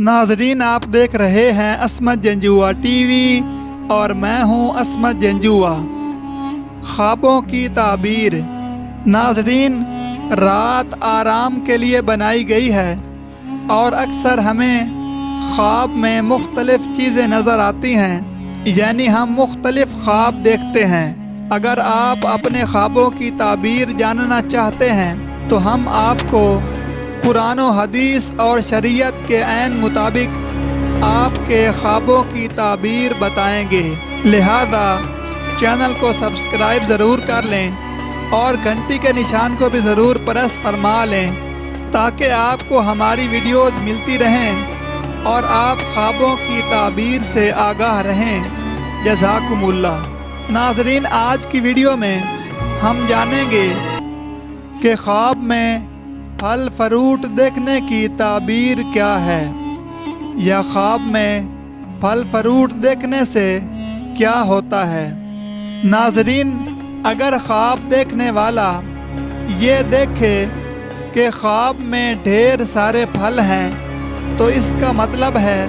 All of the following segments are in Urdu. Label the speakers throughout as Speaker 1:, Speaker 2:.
Speaker 1: ناظرین، آپ دیکھ رہے ہیں عصمت جنجوعہ ٹی وی اور میں ہوں عصمت جنجوعہ۔ خوابوں کی تعبیر۔ ناظرین، رات آرام کے لیے بنائی گئی ہے اور اکثر ہمیں خواب میں مختلف چیزیں نظر آتی ہیں، یعنی ہم مختلف خواب دیکھتے ہیں۔ اگر آپ اپنے خوابوں کی تعبیر جاننا چاہتے ہیں تو ہم آپ کو قرآن و حدیث اور شریعت کے عین مطابق آپ کے خوابوں کی تعبیر بتائیں گے، لہذا چینل کو سبسکرائب ضرور کر لیں اور گھنٹی کے نشان کو بھی ضرور پریس فرما لیں تاکہ آپ کو ہماری ویڈیوز ملتی رہیں اور آپ خوابوں کی تعبیر سے آگاہ رہیں۔ جزاکم اللہ۔ ناظرین، آج کی ویڈیو میں ہم جانیں گے کہ خواب میں پھل فروٹ دیکھنے کی تعبیر کیا ہے، یا خواب میں پھل فروٹ دیکھنے سے کیا ہوتا ہے۔ ناظرین، اگر خواب دیکھنے والا یہ دیکھے کہ خواب میں ڈھیر سارے پھل ہیں تو اس کا مطلب ہے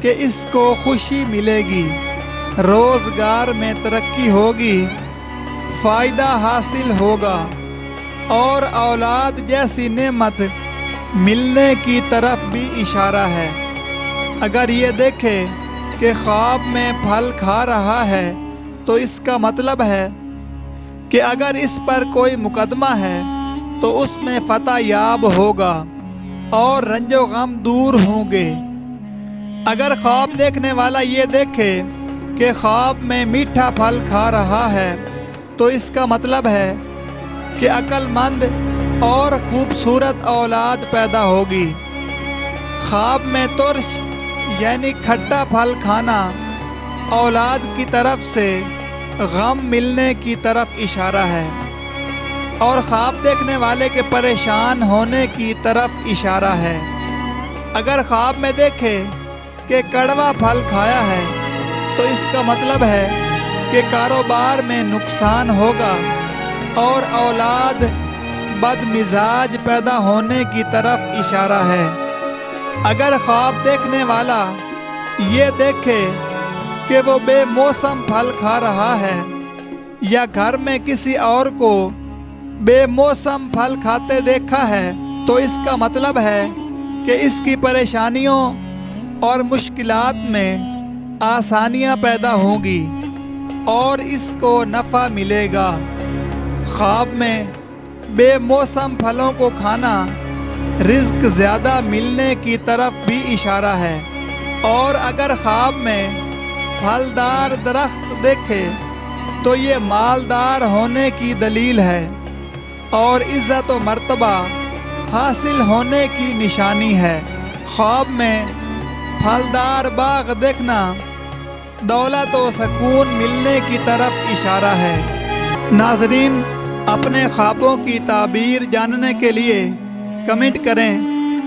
Speaker 1: کہ اس کو خوشی ملے گی، روزگار میں ترقی ہوگی، فائدہ حاصل ہوگا اور اولاد جیسی نعمت ملنے کی طرف بھی اشارہ ہے۔ اگر یہ دیکھے کہ خواب میں پھل کھا رہا ہے تو اس کا مطلب ہے کہ اگر اس پر کوئی مقدمہ ہے تو اس میں فتح یاب ہوگا اور رنج و غم دور ہوں گے۔ اگر خواب دیکھنے والا یہ دیکھے کہ خواب میں میٹھا پھل کھا رہا ہے تو اس کا مطلب ہے کہ عقل مند اور خوبصورت اولاد پیدا ہوگی۔ خواب میں ترش یعنی کھٹا پھل کھانا اولاد کی طرف سے غم ملنے کی طرف اشارہ ہے اور خواب دیکھنے والے کے پریشان ہونے کی طرف اشارہ ہے۔ اگر خواب میں دیکھے کہ کڑوا پھل کھایا ہے تو اس کا مطلب ہے کہ کاروبار میں نقصان ہوگا اور اولاد بد مزاج پیدا ہونے کی طرف اشارہ ہے۔ اگر خواب دیکھنے والا یہ دیکھے کہ وہ بے موسم پھل کھا رہا ہے یا گھر میں کسی اور کو بے موسم پھل کھاتے دیکھا ہے تو اس کا مطلب ہے کہ اس کی پریشانیوں اور مشکلات میں آسانیاں پیدا ہوں گی اور اس کو نفع ملے گا۔ خواب میں بے موسم پھلوں کو کھانا رزق زیادہ ملنے کی طرف بھی اشارہ ہے، اور اگر خواب میں پھلدار درخت دیکھے تو یہ مالدار ہونے کی دلیل ہے اور عزت و مرتبہ حاصل ہونے کی نشانی ہے۔ خواب میں پھلدار باغ دیکھنا دولت و سکون ملنے کی طرف اشارہ ہے۔ ناظرین، اپنے خوابوں کی تعبیر جاننے کے لیے کمنٹ کریں،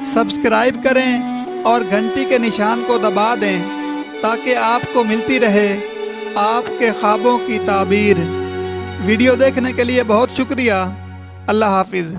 Speaker 1: سبسکرائب کریں اور گھنٹی کے نشان کو دبا دیں تاکہ آپ کو ملتی رہے آپ کے خوابوں کی تعبیر۔ ویڈیو دیکھنے کے لیے بہت شکریہ۔ اللہ حافظ۔